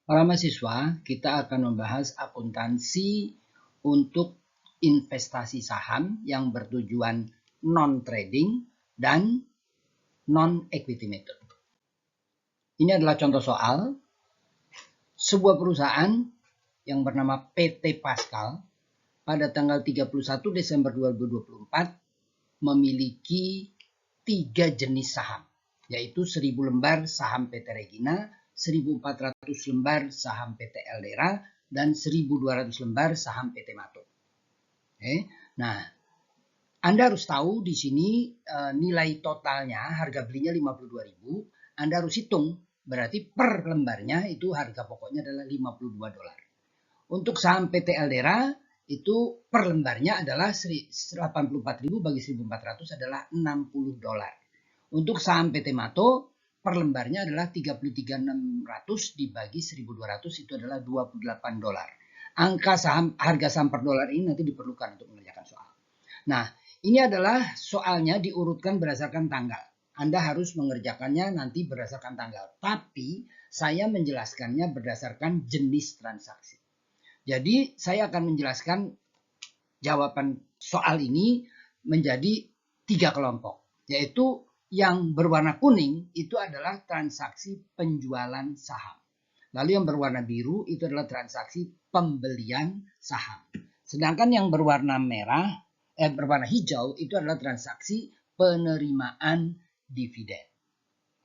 Para mahasiswa, kita akan membahas akuntansi untuk investasi saham yang bertujuan non-trading dan non-equity method. Ini adalah contoh soal. Sebuah perusahaan yang bernama PT Pascal pada tanggal 31 Desember 2024 memiliki 3 jenis saham, yaitu 1000 lembar saham PT Regina, 1400 lembar saham PT Eldera, dan 1200 lembar saham PT Mato. Oke. Nah, Anda harus tahu di sini nilai totalnya, harga belinya 52.000. Anda harus hitung, berarti per lembarnya itu harga pokoknya adalah 52 dolar. Untuk saham PT Eldera itu per lembarnya adalah 84.000 bagi 1.400 adalah 60 dolar. Untuk saham PT Mato per lembarnya adalah 33.600 dibagi 1.200 itu adalah 28 dolar. Harga saham per dolar ini nanti diperlukan untuk mengerjakan soal. Nah, ini adalah soalnya diurutkan berdasarkan tanggal. Anda harus mengerjakannya nanti berdasarkan tanggal. Tapi saya menjelaskannya berdasarkan jenis transaksi. Jadi saya akan menjelaskan jawaban soal ini menjadi 3 kelompok. Yaitu yang berwarna kuning itu adalah transaksi penjualan saham. Lalu yang berwarna biru itu adalah transaksi pembelian saham. Sedangkan yang berwarna berwarna hijau itu adalah transaksi penerimaan dividen.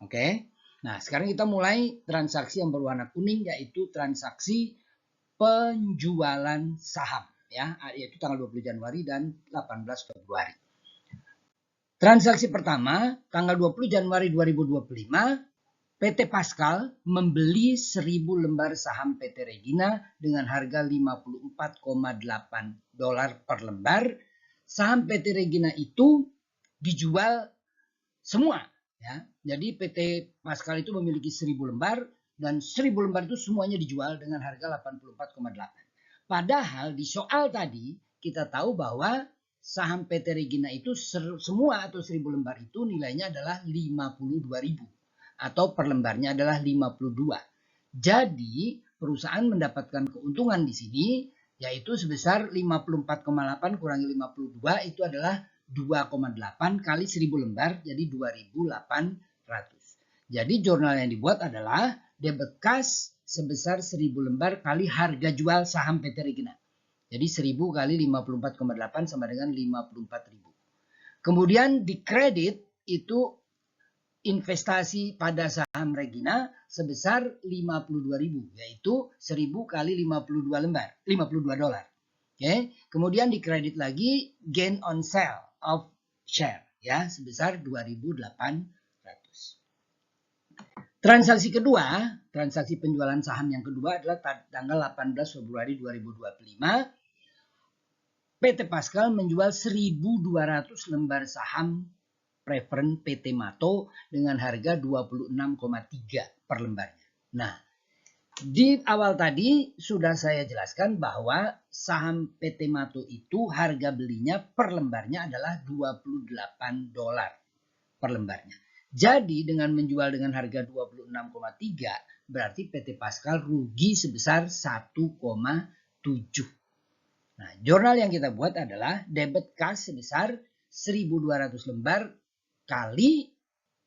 Oke. Nah, sekarang kita mulai transaksi yang berwarna kuning yaitu transaksi penjualan saham, ya, yaitu tanggal 20 Januari dan 18 Februari. Transaksi pertama, tanggal 20 Januari 2025, PT Pascal membeli 1.000 lembar saham PT Regina dengan harga 54,8 dolar per lembar. Saham PT Regina itu dijual semua, ya. Jadi PT Pascal itu memiliki 1.000 lembar dan 1.000 lembar itu semuanya dijual dengan harga 84,8. Padahal di soal tadi kita tahu bahwa saham PT Regina itu semua atau 1.000 lembar itu nilainya adalah 52.000 atau per lembarnya adalah 52. Jadi perusahaan mendapatkan keuntungan di sini yaitu sebesar 54,8 kurangi 52 itu adalah 2,8 kali 1.000 lembar jadi 2.800. Jadi jurnal yang dibuat adalah debit cash sebesar 1.000 lembar kali harga jual saham PT Regina. Jadi 1.000 kali 54,8 sama dengan 54.000. Kemudian di kredit itu investasi pada saham Regina sebesar 52.000 yaitu 1.000 kali 52 lembar, 52 dolar. Oke, kemudian dikredit lagi gain on sale of share ya sebesar 2.800. Transaksi kedua, transaksi penjualan saham yang kedua adalah tanggal 18 Februari 2025. PT Pascal menjual 1.200 lembar saham preferen PT Mato dengan harga 26,3 per lembarnya. Nah, di awal tadi sudah saya jelaskan bahwa saham PT Mato itu harga belinya per lembarnya adalah 28 dolar per lembarnya. Jadi dengan menjual dengan harga 26,3 berarti PT Pascal rugi sebesar 1,7. Nah, jurnal yang kita buat adalah debit cash sebesar 1.200 lembar kali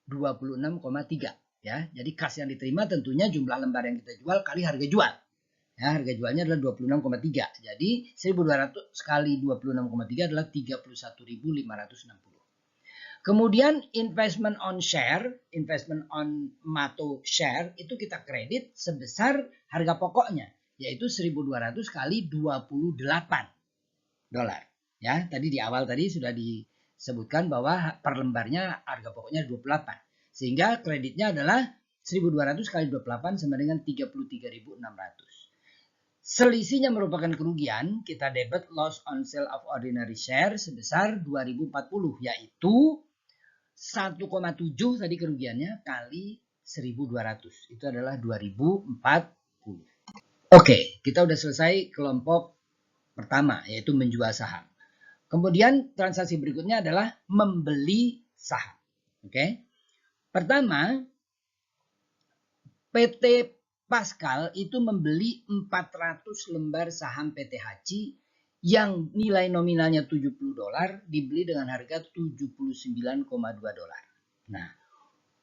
26,3 ya. Jadi kas yang diterima tentunya jumlah lembar yang kita jual kali harga jual. Ya, harga jualnya adalah 26,3. Jadi 1.200 kali 26,3 adalah 31.560. Kemudian investment on share, investment on Mato share itu kita kredit sebesar harga pokoknya yaitu 1.200 kali 28 dolar. Ya, tadi di awal tadi sudah disebutkan bahwa per lembarnya harga pokoknya 28. Sehingga kreditnya adalah 1.200 kali 28 sama dengan 33.600. Selisihnya merupakan kerugian, kita debit loss on sale of ordinary share sebesar 2.040 yaitu 1,7 tadi kerugiannya kali 1.200. Itu adalah 2.040. Oke, kita udah selesai kelompok pertama yaitu menjual saham. Kemudian transaksi berikutnya adalah membeli saham. Oke. Pertama, PT Pascal itu membeli 400 lembar saham PT Haji yang nilai nominalnya $70 dibeli dengan harga $79,2. Nah,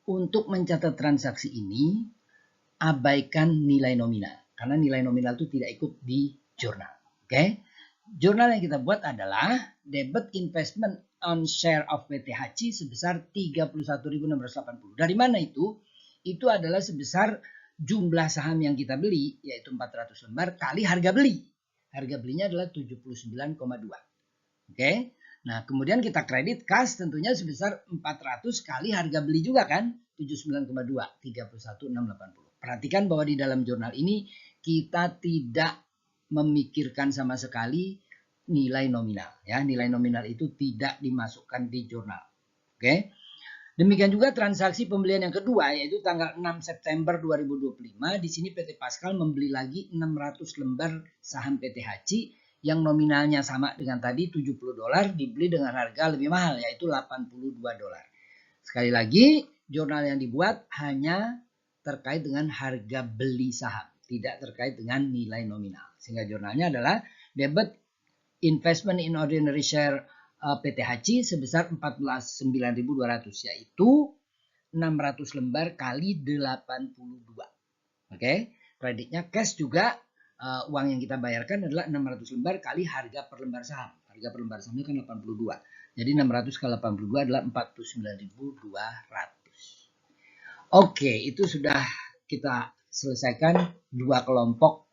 untuk mencatat transaksi ini abaikan nilai nominal karena nilai nominal itu tidak ikut di jurnal. Oke. Jurnal yang kita buat adalah debit investment on share of PT Haji sebesar 31.680. Dari mana itu? Itu adalah sebesar jumlah saham yang kita beli, yaitu 400 lembar kali harga beli. Harga belinya adalah 79,2. Oke. Nah, kemudian kita kredit kas tentunya sebesar 400 kali harga beli juga kan? 79,2, 31.680. Perhatikan bahwa di dalam jurnal ini kita tidak memikirkan sama sekali nilai nominal. Ya, nilai nominal itu tidak dimasukkan di jurnal. Oke. Demikian juga transaksi pembelian yang kedua, yaitu tanggal 6 September 2025. Di sini PT Pascal membeli lagi 600 lembar saham PT Haji yang nominalnya sama dengan tadi $70, dibeli dengan harga lebih mahal, yaitu $82. Sekali lagi, jurnal yang dibuat hanya terkait dengan harga beli saham, tidak terkait dengan nilai nominal. Sehingga jurnalnya adalah debit investment in ordinary share PT Haji sebesar 49.200, yaitu 600 lembar kali 82. Oke, kreditnya cash juga, uang yang kita bayarkan adalah 600 lembar kali harga per lembar saham. Harga per lembar sahamnya kan 82. Jadi 600 kali 82 adalah 49.200. Oke, itu sudah kita selesaikan dua kelompok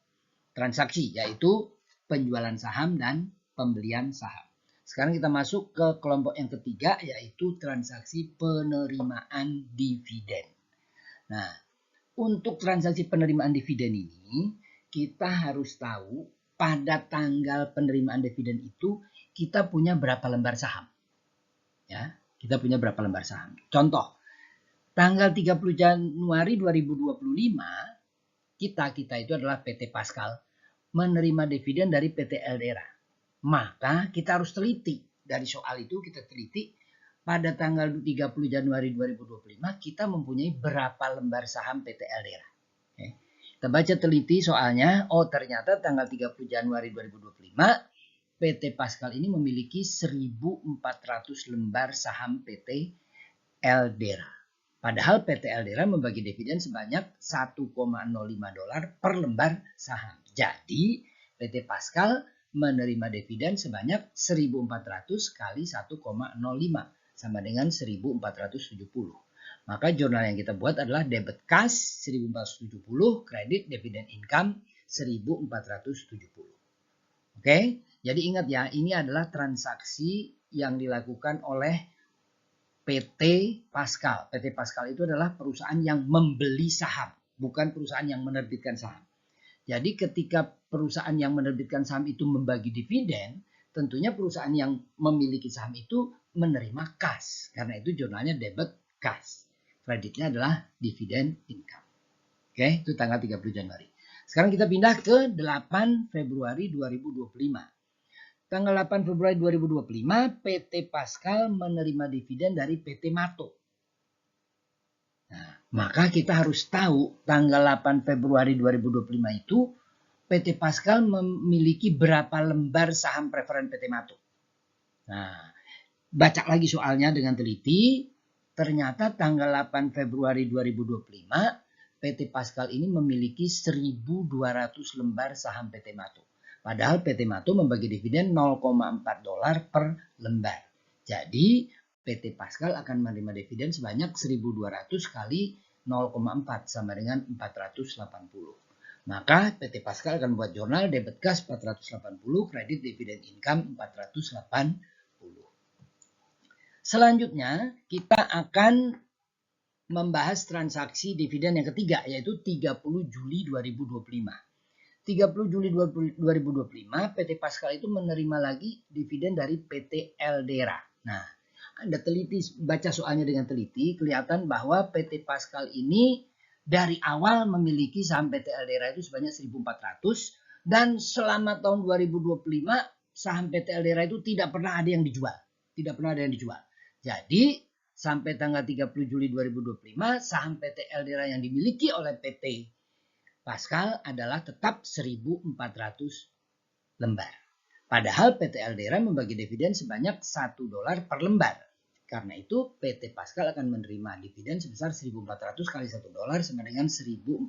transaksi, yaitu penjualan saham dan pembelian saham. Sekarang kita masuk ke kelompok yang ketiga, yaitu transaksi penerimaan dividen. Nah, untuk transaksi penerimaan dividen ini, kita harus tahu pada tanggal penerimaan dividen itu kita punya berapa lembar saham. Ya, kita punya berapa lembar saham. Contoh, tanggal 30 Januari 2025, kita itu adalah PT Pascal menerima dividen dari PT Eldera. Maka kita harus teliti. Dari soal itu kita teliti pada tanggal 30 Januari 2025 kita mempunyai berapa lembar saham PT Eldera. Kita baca teliti soalnya. Oh, ternyata tanggal 30 Januari 2025 PT Pascal ini memiliki 1.400 lembar saham PT Eldera. Padahal PT Eldera membagi dividen sebanyak $1,05 per lembar saham. Jadi PT Pascal menerima dividen sebanyak 1.400 kali 1,05 sama dengan 1.470. Maka jurnal yang kita buat adalah debit cash 1.470, kredit dividen income 1.470. Oke, jadi ingat ya, ini adalah transaksi yang dilakukan oleh PT Pascal. PT Pascal itu adalah perusahaan yang membeli saham, bukan perusahaan yang menerbitkan saham. Jadi ketika perusahaan yang menerbitkan saham itu membagi dividen, tentunya perusahaan yang memiliki saham itu menerima kas. Karena itu jurnalnya debit kas. Kreditnya adalah dividen income. Oke, itu tanggal 30 Januari. Sekarang kita pindah ke 8 Februari 2025. Tanggal 8 Februari 2025, PT Pascal menerima dividen dari PT Mato. Nah, maka kita harus tahu tanggal 8 Februari 2025 itu PT Pascal memiliki berapa lembar saham preferen PT Mato. Nah, baca lagi soalnya dengan teliti. Ternyata tanggal 8 Februari 2025 PT Pascal ini memiliki 1.200 lembar saham PT Mato. Padahal PT Mato membagi dividen $0,4 per lembar. Jadi PT Pascal akan menerima dividen sebanyak 1.200 kali 0,4 sama dengan 480. Maka PT Pascal akan membuat jurnal debit cash 480, kredit dividen income 480. Selanjutnya kita akan membahas transaksi dividen yang ketiga, yaitu 30 Juli 2025. 30 Juli 2025 PT Pascal itu menerima lagi dividen dari PT Eldera. Nah, Anda teliti, baca soalnya dengan teliti, kelihatan bahwa PT Pascal ini dari awal memiliki saham PT Eldera itu sebanyak 1.400 dan selama tahun 2025 saham PT Eldera itu tidak pernah ada yang dijual. Tidak pernah ada yang dijual. Jadi sampai tanggal 30 Juli 2025 saham PT Eldera yang dimiliki oleh PT Pascal adalah tetap 1.400 lembar. Padahal PT Eldera membagi dividen sebanyak $1 per lembar. Karena itu PT Pascal akan menerima dividen sebesar 1.400 kali $1 sama dengan $1.400.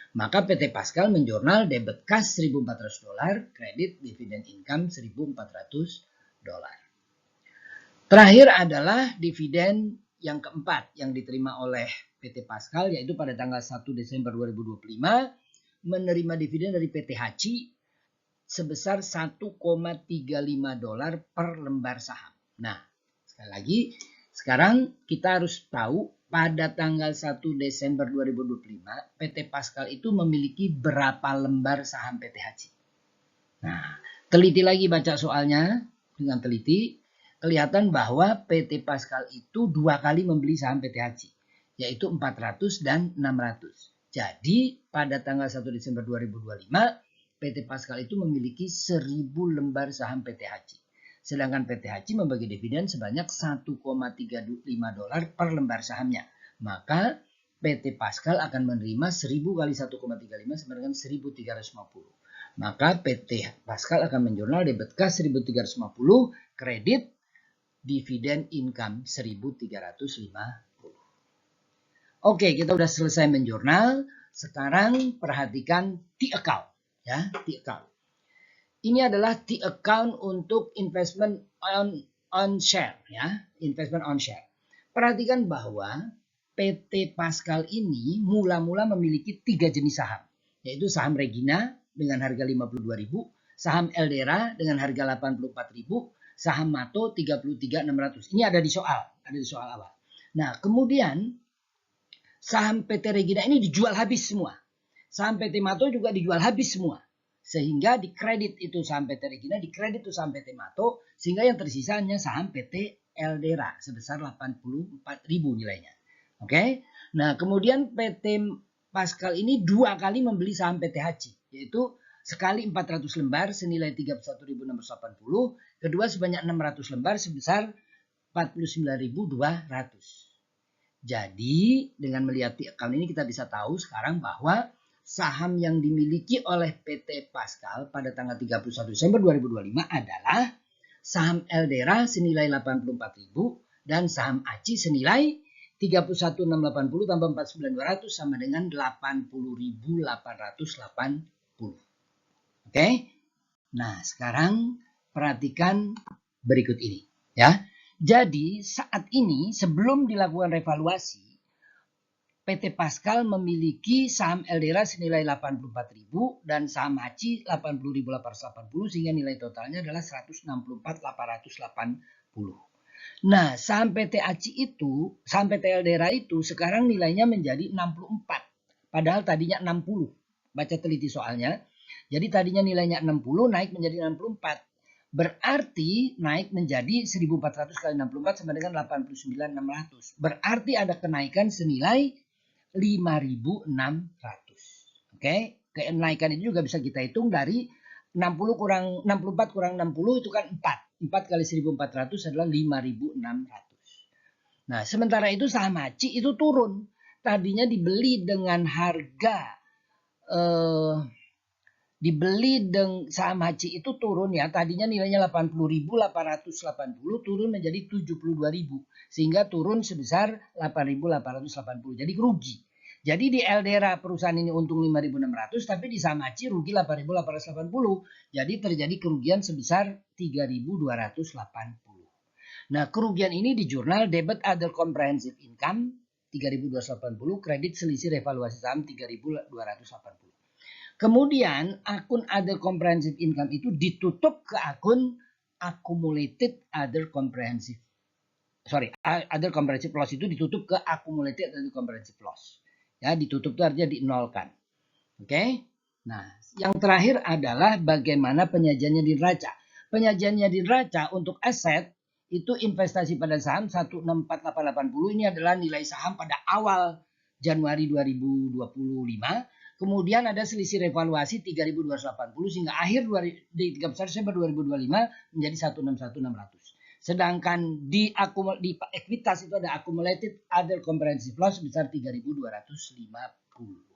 Maka PT Pascal menjurnal debit cash $1.400, kredit dividen income $1.400. Terakhir adalah dividen yang keempat yang diterima oleh PT Pascal, yaitu pada tanggal 1 Desember 2025 menerima dividen dari PT Hachi sebesar $1,35 per lembar saham. Nah, sekali lagi, sekarang kita harus tahu pada tanggal 1 Desember 2025 PT Pascal itu memiliki berapa lembar saham PT Hachi. Nah, teliti lagi baca soalnya dengan teliti. Kelihatan bahwa PT Pascal itu 2 kali membeli saham PT Hachi, yaitu 400 dan 600. Jadi pada tanggal 1 Desember 2025, PT Pascal itu memiliki 1.000 lembar saham PT Hachi. Sedangkan PT Hachi membagi dividen sebanyak $1,35 per lembar sahamnya. Maka PT Pascal akan menerima 1.000 kali 1,35 sama dengan 1.350. Maka PT Pascal akan menjurnal debit cash 1.350, kredit dividen income 1.350. Oke, kita udah selesai menjurnal. Sekarang perhatikan T-account. Ya, T-account. Ini adalah T-account untuk investment on share. Ya, investment on share. Perhatikan bahwa PT Pascal ini mula-mula memiliki 3 jenis saham. Yaitu saham Regina dengan harga 52.000, saham Eldera dengan harga 84.000, saham Mato 33.600. Ini ada di soal awal. Nah, kemudian saham PT Regina ini dijual habis semua. Saham PT Mato juga dijual habis semua. Sehingga dikredit itu saham PT Regina, dikredit itu saham PT Mato, sehingga yang tersisa hanya saham PT Eldera sebesar 84.000 nilainya. Oke. Nah, kemudian PT Pascal ini 2 kali membeli saham PT Hachi, yaitu sekali 400 lembar senilai 31.680, kedua sebanyak 600 lembar sebesar 49.200. Jadi dengan melihat account ini kita bisa tahu sekarang bahwa saham yang dimiliki oleh PT Pascal pada tanggal 31 Desember 2025 adalah saham Eldera senilai 84.000 dan saham Hachi senilai 31.680 tambah 49.200 sama dengan 80.880. Oke. Nah, sekarang perhatikan berikut ini, ya. Jadi, saat ini sebelum dilakukan revaluasi, PT Pascal memiliki saham Eldera senilai 84.000 dan saham Hachi 80.880 sehingga nilai totalnya adalah 164.880. Nah, saham PT Hachi itu, saham PT Eldera itu sekarang nilainya menjadi 64. Padahal tadinya 60. Baca teliti soalnya. Jadi tadinya nilainya 60 naik menjadi 64. Berarti naik menjadi 1.400 kali 64 sama dengan 89.600. Berarti ada kenaikan senilai 5.600. Oke, kenaikan itu juga bisa kita hitung dari 64 kurang 60 itu kan 4. 4 kali 1.400 adalah 5.600. Nah, sementara itu saham Hachi itu turun. Tadinya dibeli dengan harga saham Hachi itu turun ya. Tadinya nilainya 80.880 turun menjadi 72.000 sehingga turun sebesar 8.880. Jadi rugi. Jadi di Eldera perusahaan ini untung 5.600 tapi di saham Hachi rugi 8.880. Jadi terjadi kerugian sebesar 3.280. Nah, kerugian ini di jurnal debit other comprehensive income 3.280, kredit selisih revaluasi saham 3.280. Kemudian akun other comprehensive income itu ditutup ke akun accumulated other comprehensive loss itu ditutup ke accumulated other comprehensive loss. Ya, ditutup itu artinya dinolkan. Oke. Nah, yang terakhir adalah bagaimana penyajiannya di neraca. Penyajiannya di neraca untuk aset itu investasi pada saham 164880 ini adalah nilai saham pada awal Januari 2025. Kemudian ada selisih revaluasi 3.280 sehingga akhir di 31 Desember 2025 menjadi 161.600. Sedangkan di ekuitas itu ada accumulated other comprehensive loss sebesar 3.250.